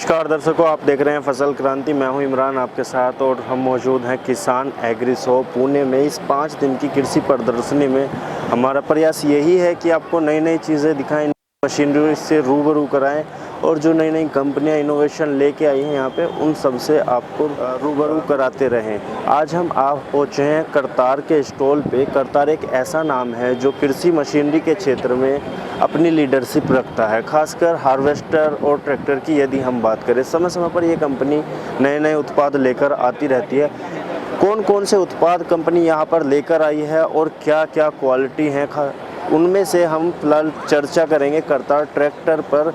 नमस्कार दर्शकों, आप देख रहे हैं फसल क्रांति। मैं हूं इमरान आपके साथ और हम मौजूद हैं किसान एग्री शो पुणे में। इस 5 दिन की कृषि प्रदर्शनी में हमारा प्रयास यही है कि आपको नई नई चीज़ें दिखाएं, मशीनरी से रूबरू कराएं और जो नई नई कंपनियां इनोवेशन लेके आई हैं यहाँ पे, उन सब से आपको रूबरू कराते रहें। आज हम पहुँचे हैं करतार के स्टॉल पे। करतार एक ऐसा नाम है जो कृषि मशीनरी के क्षेत्र में अपनी लीडरशिप रखता है, खासकर हार्वेस्टर और ट्रैक्टर की यदि हम बात करें। समय समय पर ये कंपनी नए नए उत्पाद लेकर आती रहती है। कौन कौन से उत्पाद कंपनी यहाँ पर लेकर आई है और क्या क्या क्वालिटी हैं, उनमें से हम फिलहाल चर्चा करेंगे करतार ट्रैक्टर पर।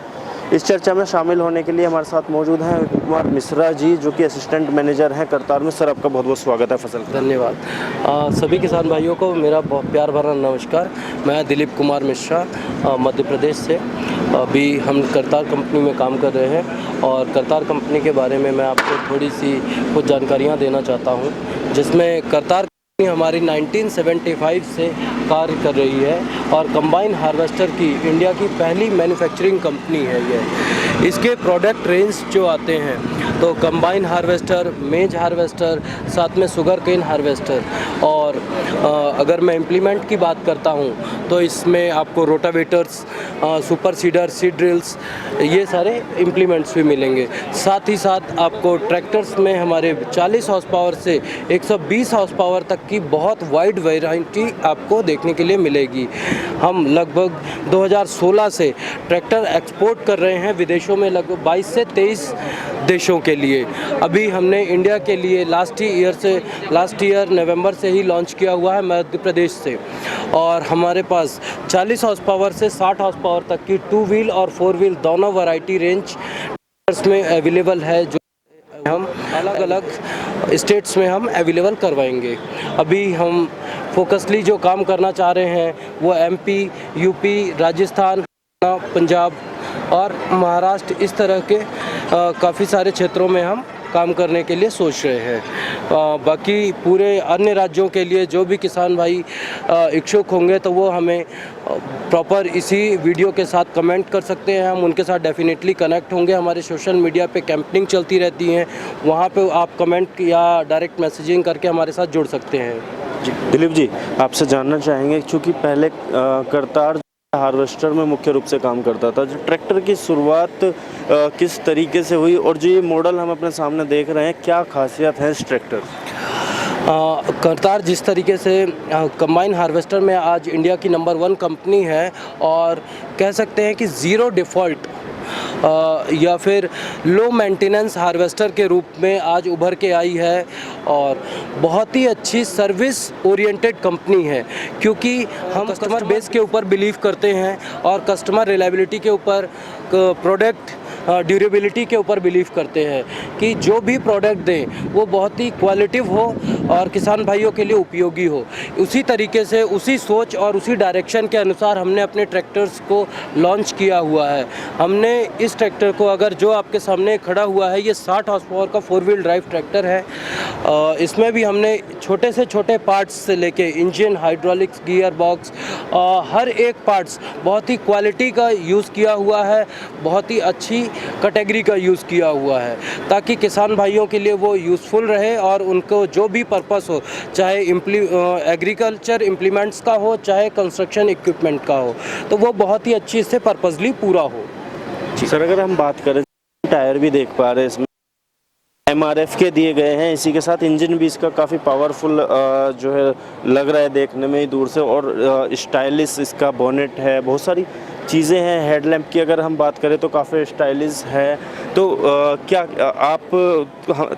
इस चर्चा में शामिल होने के लिए हमारे साथ मौजूद हैं कुमार मिश्रा जी, जो कि असिस्टेंट मैनेजर हैं करतार में। सर, आपका बहुत बहुत स्वागत है फसल। धन्यवाद। सभी किसान भाइयों को मेरा बहुत प्यार भरा नमस्कार। मैं दिलीप कुमार मिश्रा मध्य प्रदेश से। अभी हम करतार कंपनी में काम कर रहे हैं और करतार कंपनी के बारे में मैं आपको थोड़ी सी कुछ जानकारियाँ देना चाहता हूँ, जिसमें करतार हमारी 1975 से कार्य कर रही है और कंबाइन हार्वेस्टर की इंडिया की पहली मैन्युफैक्चरिंग कंपनी है ये। इसके प्रोडक्ट रेंज जो आते हैं तो कंबाइन हार्वेस्टर, मेज हार्वेस्टर, साथ में शुगर केन हार्वेस्टर। और अगर मैं इम्प्लीमेंट की बात करता हूँ तो इसमें आपको रोटावेटर्स, सुपर सीडर, सीड ड्रिल्स, ये सारे इम्प्लीमेंट्स भी मिलेंगे। साथ ही साथ आपको ट्रैक्टर्स में हमारे 40 हॉर्स पावर से 120 हॉर्स पावर तक की बहुत वाइड वैरायटी आपको देखने के लिए मिलेगी। हम लगभग 2016 से ट्रैक्टर एक्सपोर्ट कर रहे हैं विदेशों में, लगभग 22 से 23 देशों के लिए। अभी हमने इंडिया के लिए लास्ट ईयर नवंबर से ही लॉन्च किया हुआ है मध्य प्रदेश से। और हमारे पास 40 हॉर्स पावर से 60 हॉर्स पावर तक की 2 व्हील और 4 व्हील दोनों वैरायटी रेंज में अवेलेबल है, जो हम अलग अलग स्टेट्स में हम अवेलेबल करवाएंगे। अभी हम फोकसली जो काम करना चाह रहे हैं वो MP, UP, राजस्थान, पंजाब और महाराष्ट्र, इस तरह के काफ़ी सारे क्षेत्रों में हम काम करने के लिए सोच रहे हैं। बाकी पूरे अन्य राज्यों के लिए जो भी किसान भाई इच्छुक होंगे तो वो हमें प्रॉपर इसी वीडियो के साथ कमेंट कर सकते हैं। हम उनके साथ डेफिनेटली कनेक्ट होंगे। हमारे सोशल मीडिया पे कैंपेनिंग चलती रहती हैं, वहाँ पे आप कमेंट या डायरेक्ट मैसेजिंग करके हमारे साथ जुड़ सकते हैं। जी दिलीप जी, आपसे जानना चाहेंगे, चूँकि पहले करतार हार्वेस्टर में मुख्य रूप से काम करता था, जो ट्रैक्टर की शुरुआत किस तरीके से हुई और जो ये मॉडल हम अपने सामने देख रहे हैं, क्या खासियत है इस ट्रैक्टर? करतार जिस तरीके से कंबाइन हार्वेस्टर में आज इंडिया की नंबर 1 कंपनी है और कह सकते हैं कि ज़ीरो डिफ़ॉल्ट या फिर लो मेंटेनेंस हार्वेस्टर के रूप में आज उभर के आई है। और बहुत ही अच्छी सर्विस ओरिएंटेड कंपनी है, क्योंकि हम कस्टमर बेस के ऊपर बिलीव करते हैं और कस्टमर रिलायबिलिटी के ऊपर, प्रोडक्ट ड्यूरेबिलिटी के ऊपर बिलीव करते हैं कि जो भी प्रोडक्ट दें वो बहुत ही क्वालिटिव हो और किसान भाइयों के लिए उपयोगी हो। उसी तरीके से, उसी सोच और उसी डायरेक्शन के अनुसार हमने अपने ट्रैक्टर्स को लॉन्च किया हुआ है। हमने इस ट्रैक्टर को, अगर जो आपके सामने खड़ा हुआ है, ये 60 हॉर्स पावर का 4 व्हील ड्राइव ट्रैक्टर है। इसमें भी हमने छोटे से छोटे पार्ट्स से लेके इंजन, हाइड्रोलिक्स, गियर बॉक्स, हर एक पार्ट्स बहुत ही क्वालिटी का यूज़ किया हुआ है, बहुत ही अच्छी कैटेगरी का यूज़ किया हुआ है, ताकि किसान भाइयों के लिए वो यूज़फुल रहे और उनको जो भी पर्पस हो, चाहे एग्रीकल्चर इम्प्लीमेंट्स का हो, चाहे कंस्ट्रक्शन इक्विपमेंट का हो, तो वो बहुत ही अच्छी से पर्पसली पूरा हो। सर, अगर हम बात करें, टायर भी देख पा रहे हैं इसमें MRF के दिए गए हैं, इसी के साथ इंजन भी इसका काफ़ी पावरफुल जो है लग रहा है देखने में ही दूर से, और स्टाइलिश इसका बोनेट है, बहुत सारी चीज़ें हैं। हेडलैम्प की अगर हम बात करें तो काफ़ी स्टाइलिश है। तो क्या आप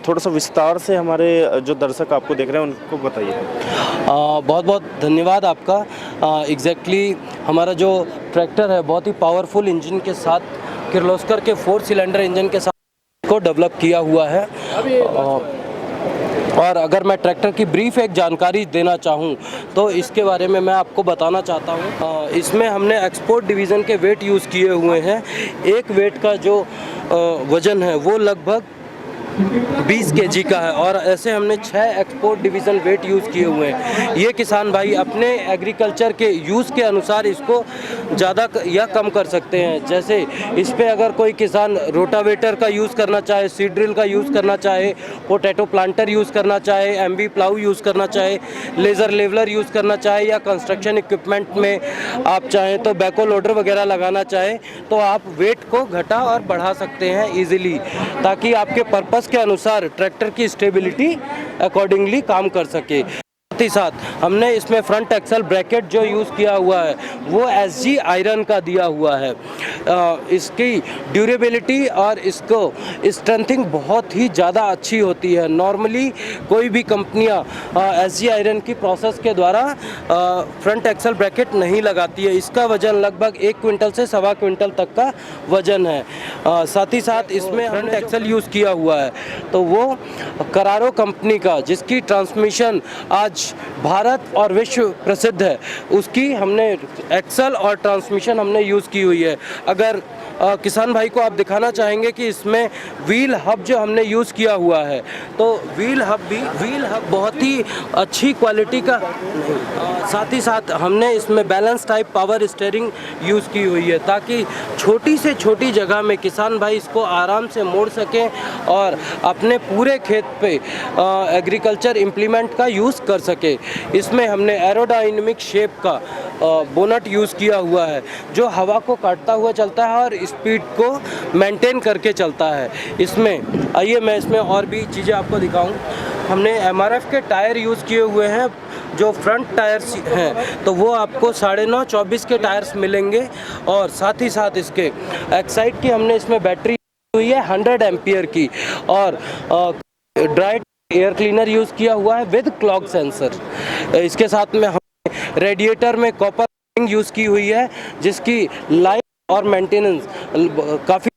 थोड़ा सा विस्तार से हमारे जो दर्शक आपको देख रहे हैं उनको बताइए। बहुत बहुत धन्यवाद आपका। एग्जैक्टली हमारा जो ट्रैक्टर है बहुत ही पावरफुल इंजन के साथ, किर्लोस्कर के 4 सिलेंडर इंजन के साथ को डेवलप किया हुआ है। और अगर मैं ट्रैक्टर की ब्रीफ एक जानकारी देना चाहूँ तो इसके बारे में मैं आपको बताना चाहता हूँ। इसमें हमने एक्सपोर्ट डिवीज़न के वेट यूज़ किए हुए हैं। एक वेट का जो वज़न है वो लगभग 20 kg का है और ऐसे हमने 6 एक्सपोर्ट डिवीज़न वेट यूज़ किए हुए हैं। ये किसान भाई अपने एग्रीकल्चर के यूज़ के अनुसार इसको ज़्यादा या कम कर सकते हैं। जैसे इस पे अगर कोई किसान रोटावेटर का यूज़ करना चाहे, सीड ड्रिल का यूज़ करना चाहे, पोटैटो प्लांटर यूज़ करना चाहे, एमबी प्लाऊ यूज़ करना चाहे, लेज़र लेवलर यूज़ करना चाहे या कंस्ट्रक्शन इक्विपमेंट में आप चाहें तो बैको लोडर वगैरह लगाना चाहें तो आप वेट को घटा और बढ़ा सकते हैं ईजिली, ताकि आपके पर्पस के अनुसार ट्रैक्टर की स्टेबिलिटी अकॉर्डिंगली काम कर सके। साथ ही साथ हमने इसमें फ्रंट एक्सल ब्रैकेट जो यूज़ किया हुआ है वो एसजी आयरन का दिया हुआ है। इसकी ड्यूरेबिलिटी और इसको स्ट्रेंथिंग बहुत ही ज़्यादा अच्छी होती है। नॉर्मली कोई भी कंपनियां एसजी आयरन की प्रोसेस के द्वारा फ्रंट एक्सल ब्रैकेट नहीं लगाती है। इसका वजन लगभग 1 क्विंटल से 1.25 क्विंटल तक का वजन है। साथ ही साथ इसमें फ्रंट एक्सल यूज़ किया हुआ है तो वो करारो कंपनी का, जिसकी ट्रांसमिशन आज भारत और विश्व प्रसिद्ध है, उसकी हमने एक्सल और ट्रांसमिशन हमने यूज़ की हुई है। अगर किसान भाई को आप दिखाना चाहेंगे कि इसमें व्हील हब जो हमने यूज़ किया हुआ है तो व्हील हब बहुत ही अच्छी क्वालिटी का साथ ही साथ हमने इसमें balance type power steering use की हुई है, ताकि छोटी से छोटी जगह में किसान भाई इसको आराम से मोड़ सकें और अपने पूरे खेत पे एग्रीकल्चर इम्प्लीमेंट का यूज़ कर सके। इसमें हमने एरोडायनेमिक शेप का बोनट यूज़ किया हुआ है जो हवा को काटता हुआ चलता है और स्पीड को मेंटेन करके चलता है। इसमें आइए मैं इसमें और भी चीज़ें आपको दिखाऊं। हमने एमआरएफ के टायर यूज़ किए हुए हैं। जो फ्रंट टायर्स हैं तो वो आपको 9.5 24 के टायर्स मिलेंगे और साथ ही साथ इसके एक्साइड की हमने इसमें बैटरी हुई है 100 एम्पियर की और ड्राई एयर क्लीनर यूज़ किया हुआ है विद क्लॉक सेंसर। इसके साथ में हमने रेडिएटर में कॉपर यूज़ की हुई है जिसकी लाइफ और मेंटेनेंस काफ़ी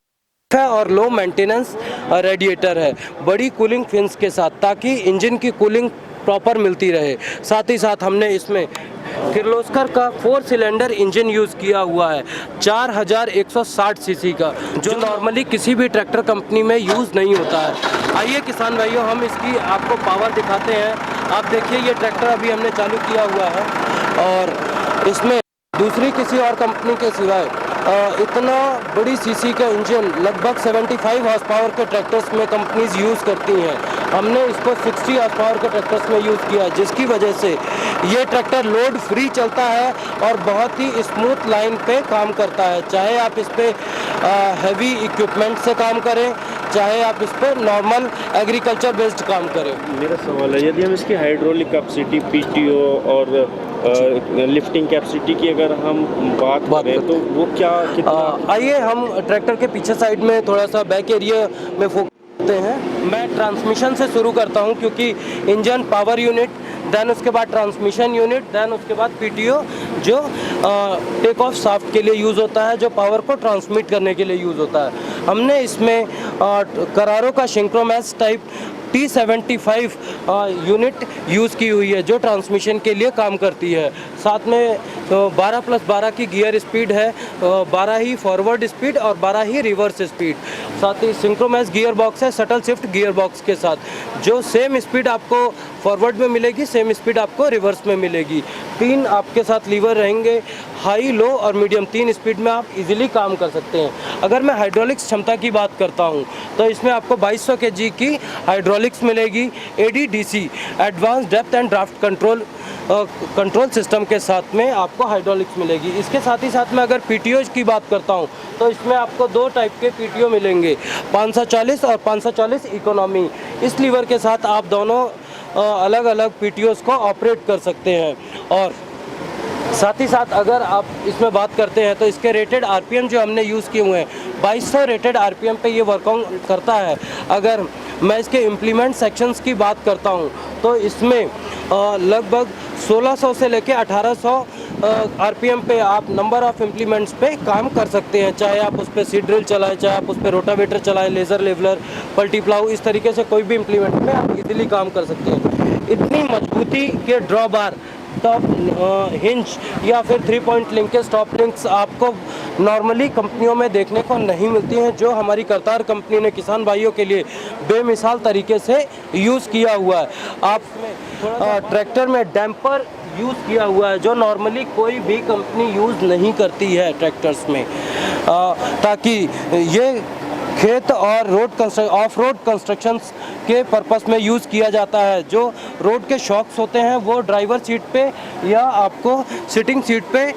है और लो मेंटेनेंस रेडिएटर है, बड़ी कूलिंग फिन्स के साथ, ताकि इंजन की कूलिंग प्रॉपर मिलती रहे। साथ ही साथ हमने इसमें किर्लोस्कर का 4 सिलेंडर इंजन यूज़ किया हुआ है 4160 सीसी का, जो नॉर्मली किसी भी ट्रैक्टर कंपनी में यूज़ नहीं होता है। आइए किसान भाइयों हम इसकी आपको पावर दिखाते हैं। आप देखिए ये ट्रैक्टर अभी हमने चालू किया हुआ है और इसमें दूसरी किसी और कंपनी के सिवाय इतना बड़ी सीसी का इंजन लगभग 75 हॉर्स पावर के ट्रैक्टर्स में कंपनीज यूज़ करती हैं। हमने इसको 60 हॉर्स पावर के ट्रैक्टर्स में यूज़ किया, जिसकी वजह से ये ट्रैक्टर लोड फ्री चलता है और बहुत ही स्मूथ लाइन पे काम करता है। चाहे आप इस पर हैवी इक्विपमेंट से काम करें, चाहे आप इस पर नॉर्मल एग्रीकल्चर बेस्ड काम करें। मेरा सवाल है, यदि हम इसकी हाइड्रोलिक कैपेसिटी, पीटीओ और लिफ्टिंग कैपेसिटी की अगर हम बात करें तो वो क्या कितना? आइए हम ट्रैक्टर के पीछे साइड में थोड़ा सा बैक एरिया में फोकस करते हैं। मैं ट्रांसमिशन से शुरू करता हूं क्योंकि इंजन, पावर यूनिट, देन उसके बाद ट्रांसमिशन यूनिट, देन उसके बाद पीटीओ जो टेक ऑफ शाफ्ट के लिए यूज़ होता है, जो पावर को ट्रांसमिट करने के लिए यूज़ होता है। हमने इसमें करारो का सिंक्रोमैक्स टाइप T75 यूनिट यूज़ की हुई है जो ट्रांसमिशन के लिए काम करती है। साथ में 12+12 की गियर स्पीड है, 12 ही फॉरवर्ड स्पीड और 12 ही रिवर्स स्पीड। साथ ही सिंक्रोमैक्स गियर बॉक्स है शटल शिफ्ट गियर बॉक्स के साथ, जो सेम स्पीड आपको फॉरवर्ड में मिलेगी, सेम स्पीड आपको रिवर्स में मिलेगी। 3 आपके साथ लीवर रहेंगे, हाई, लो और मीडियम, 3 स्पीड में आप इजीली काम कर सकते हैं। अगर मैं हाइड्रोलिक्स क्षमता की बात करता हूं तो इसमें आपको 2200 kg की हाइड्रोलिक्स मिलेगी ADDC advance depth and draft control system के साथ में आपको हाइड्रोलिक्स मिलेगी। इसके साथ ही साथ में अगर पीटीओ की बात करता हूं तो इसमें आपको 2 टाइप के पीटीओ मिलेंगे, 540 और 540 इकोनॉमी। इस लीवर के साथ आप दोनों अलग अलग पीटीओस को ऑपरेट कर सकते हैं। और साथ ही साथ अगर आप इसमें बात करते हैं तो इसके रेटेड आरपीएम जो हमने यूज़ किए हुए हैं 2200 रेटेड आरपीएम पे ये वर्कआउट करता है। अगर मैं इसके इम्प्लीमेंट सेक्शंस की बात करता हूँ तो इसमें लगभग 1600 से लेके 1800 आरपीएम पे आप नंबर ऑफ़ इम्प्लीमेंट्स पे काम कर सकते हैं। चाहे आप उस पर सीड ड्रिल चलाएं, चाहे आप उस पर रोटावेटर चलाएं, लेज़र लेवलर, पल्टी प्लाऊ, इस तरीके से कोई भी इम्प्लीमेंट पे आप इजीली काम कर सकते हैं। इतनी मजबूती के ड्रॉबार टॉप हिंज या फिर 3 पॉइंट लिंकेज टॉप लिंक्स आपको नॉर्मली कंपनियों में देखने को नहीं मिलती हैं, जो हमारी करतार कंपनी ने किसान भाइयों के लिए बेमिसाल तरीके से यूज़ किया हुआ है। आप ट्रैक्टर में डैम्पर यूज़ किया हुआ है, जो नॉर्मली कोई भी कंपनी यूज़ नहीं करती है ट्रैक्टर्स में, ताकि ये खेत और ऑफ रोड कंस्ट्रक्शंस के पर्पस में यूज़ किया जाता है। जो रोड के शॉक्स होते हैं वो ड्राइवर सीट पे या आपको सिटिंग सीट पे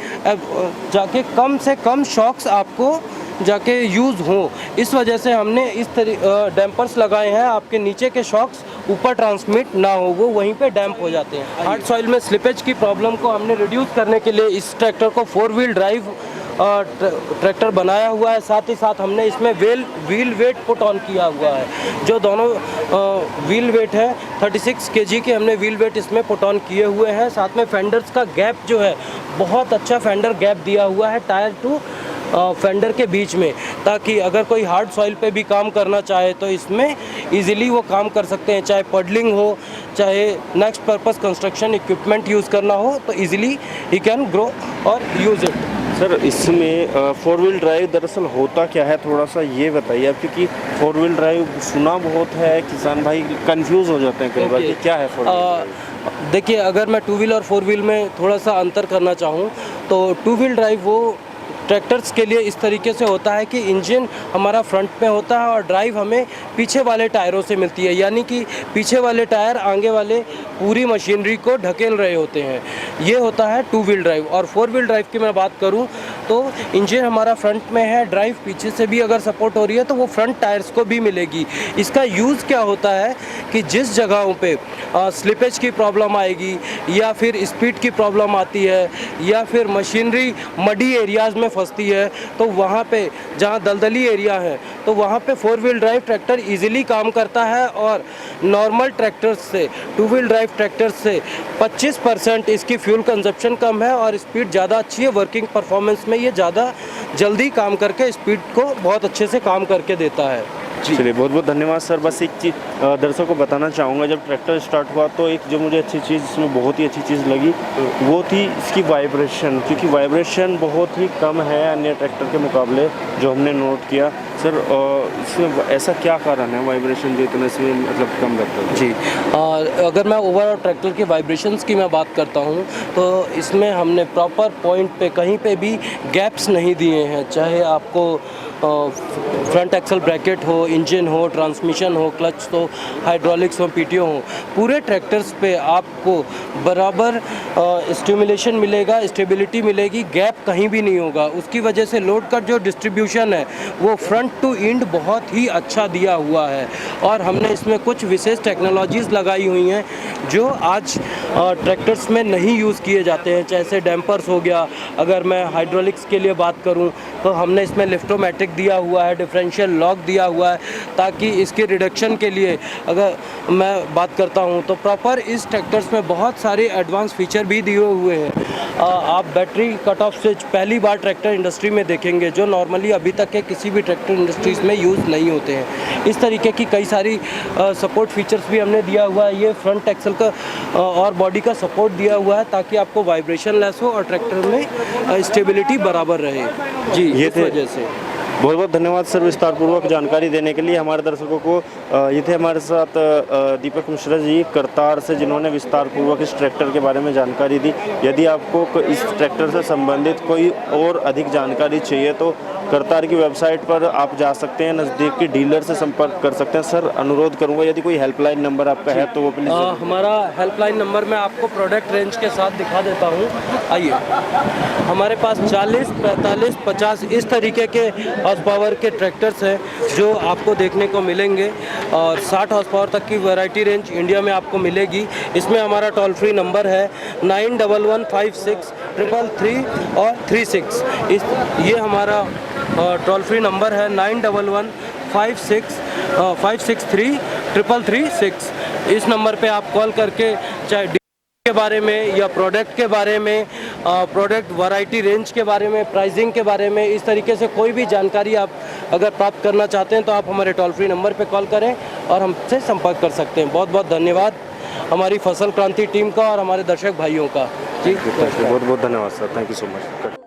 जाके कम से कम शॉक्स आपको जाके यूज़ हो, इस वजह से हमने इस डैम्पर्स लगाए हैं। आपके नीचे के शॉक्स ऊपर ट्रांसमिट ना हो, वो वहीं पे डैम्प हो जाते हैं। हार्ड सॉइल में स्लिपेज की प्रॉब्लम को हमने रिड्यूस करने के लिए इस ट्रैक्टर को 4 व्हील ड्राइव ट्रैक्टर बनाया हुआ है। साथ ही साथ हमने इसमें व्हील वेट पुट ऑन किया हुआ है, जो दोनों व्हील वेट है 36 kg के हमने व्हील वेट इसमें पुट ऑन किए हुए हैं। साथ में फेंडर्स का गैप जो है बहुत अच्छा फेंडर गैप दिया हुआ है टायर टू फेंडर के बीच में, ताकि अगर कोई हार्ड सॉइल पे भी काम करना चाहे तो इसमें इजीली वो काम कर सकते हैं। चाहे पडलिंग हो, चाहे next purpose construction equipment use करना हो, तो इजीली ही कैन ग्रो और यूज़ इट। सर इसमें 4 व्हील ड्राइव दरअसल होता क्या है, थोड़ा सा ये बताइए आप, क्योंकि 4 व्हील ड्राइव सुना बहुत है, किसान भाई कंफ्यूज हो जाते हैं कई बार कि क्या है 4 व्हील ड्राइव। देखिए, अगर मैं 2 व्हील और 4 व्हील में थोड़ा सा अंतर करना चाहूँ तो 2 व्हील ड्राइव वो ट्रैक्टर्स के लिए इस तरीके से होता है कि इंजन हमारा फ्रंट में होता है और ड्राइव हमें पीछे वाले टायरों से मिलती है, यानी कि पीछे वाले टायर आगे वाले पूरी मशीनरी को ढकेल रहे होते हैं। ये होता है 2 व्हील ड्राइव। और 4 व्हील ड्राइव की मैं बात करूं तो इंजन हमारा फ्रंट में है, ड्राइव पीछे से भी अगर सपोर्ट हो रही है तो वो फ्रंट टायर्स को भी मिलेगी। इसका यूज़ क्या होता है कि जिस जगहों पे स्लिपेज की प्रॉब्लम आएगी या फिर स्पीड की प्रॉब्लम आती है या फिर मशीनरी मडी एरियाज़ में फंसती है, तो वहाँ पे जहाँ दलदली एरिया है तो वहाँ पे 4 व्हील ड्राइव ट्रैक्टर इजीली काम करता है और नॉर्मल ट्रैक्टर्स से 2 व्हील ड्राइव ट्रैक्टर से 25% इसकी फ्यूल कंजप्शन कम है और स्पीड ज़्यादा अच्छी है। वर्किंग परफॉर्मेंस में ये ज़्यादा जल्दी काम करके स्पीड को बहुत अच्छे से काम करके देता है। चलिए, बहुत बहुत धन्यवाद सर। बस एक चीज़ दर्शकों को बताना चाहूँगा, जब ट्रैक्टर स्टार्ट हुआ तो एक जो मुझे अच्छी चीज़, इसमें बहुत ही अच्छी चीज़ लगी वो थी इसकी वाइब्रेशन, क्योंकि वाइब्रेशन बहुत ही कम है अन्य ट्रैक्टर के मुकाबले जो हमने नोट किया। सर इसमें ऐसा क्या कारण है वाइब्रेशन जो इतना इसमें मतलब कम रहता है? जी, अगर मैं ओवरऑल ट्रैक्टर के वाइब्रेशंस की मैं बात करता हूँ तो इसमें हमने प्रॉपर पॉइंट पे कहीं पे भी गैप्स नहीं दिए हैं, चाहे आपको फ्रंट एक्सल ब्रैकेट हो, इंजन हो, ट्रांसमिशन हो, क्लच हो, हाइड्रोलिक्स हो, पीटीओ हो, पूरे ट्रैक्टर्स पे आपको बराबर स्टिमुलेशन मिलेगा, स्टेबिलिटी मिलेगी, गैप कहीं भी नहीं होगा। उसकी वजह से लोड का जो डिस्ट्रीब्यूशन है वो फ्रंट टू एंड बहुत ही अच्छा दिया हुआ है और हमने इसमें कुछ विशेष टेक्नोलॉजीज़ लगाई हुई हैं जो आज ट्रैक्टर्स में नहीं यूज़ किए जाते हैं, जैसे डैम्पर्स हो गया। अगर मैं हाइड्रोलिक्स के लिए बात करूं तो हमने इसमें लिफ्टोमेटिक दिया हुआ है, डिफरेंशियल लॉक दिया हुआ है, ताकि इसके रिडक्शन के लिए अगर मैं बात करता हूं तो प्रॉपर इस ट्रैक्टर्स में बहुत सारे एडवांस फीचर भी दिए हुए हैं। आप बैटरी कट ऑफ स्विच पहली बार ट्रैक्टर इंडस्ट्री में देखेंगे, जो नॉर्मली अभी तक के किसी भी ट्रैक्टर इंडस्ट्रीज़ में यूज़ नहीं होते हैं। इस तरीके की कई सारी सपोर्ट फीचर्स भी हमने दिया हुआ है। ये फ्रंट एक्सल का और बॉडी का सपोर्ट दिया हुआ है ताकि आपको वाइब्रेशन लेस हो और ट्रैक्टर में स्टेबिलिटी बराबर रहे। जी, ये इस वजह से बहुत बहुत धन्यवाद सर विस्तारपूर्वक जानकारी देने के लिए हमारे दर्शकों को। ये थे हमारे साथ दीपक मिश्रा जी करतार से, जिन्होंने विस्तारपूर्वक इस ट्रैक्टर के बारे में जानकारी दी। यदि आपको इस ट्रैक्टर से संबंधित कोई और अधिक जानकारी चाहिए तो करतार की वेबसाइट पर आप जा सकते हैं, नज़दीक के डीलर से संपर्क कर सकते हैं। सर अनुरोध करूंगा यदि कोई हेल्पलाइन नंबर आपका है तो वो प्लीज़। हमारा हेल्पलाइन नंबर मैं आपको प्रोडक्ट रेंज के साथ दिखा देता हूँ। आइए, हमारे पास 40, 45, 50 इस तरीके के हॉर्स पावर के ट्रैक्टर्स हैं जो आपको देखने को मिलेंगे और 60 हॉर्स पावर तक की वैरायटी रेंज इंडिया में आपको मिलेगी। इसमें हमारा टोल फ्री नंबर है 91156333 और 36। ये हमारा टोल फ्री नंबर है 9115633336। इस नंबर पे आप कॉल करके चाहे के बारे में या प्रोडक्ट के बारे में, प्रोडक्ट वैरायटी रेंज के बारे में, प्राइसिंग के बारे में, इस तरीके से कोई भी जानकारी आप अगर प्राप्त करना चाहते हैं तो आप हमारे टोल फ्री नंबर पे कॉल करें और हमसे संपर्क कर सकते हैं। बहुत बहुत धन्यवाद हमारी फसल क्रांति टीम का और हमारे दर्शक भाइयों का। जी बहुत बहुत धन्यवाद sir, thank you so much.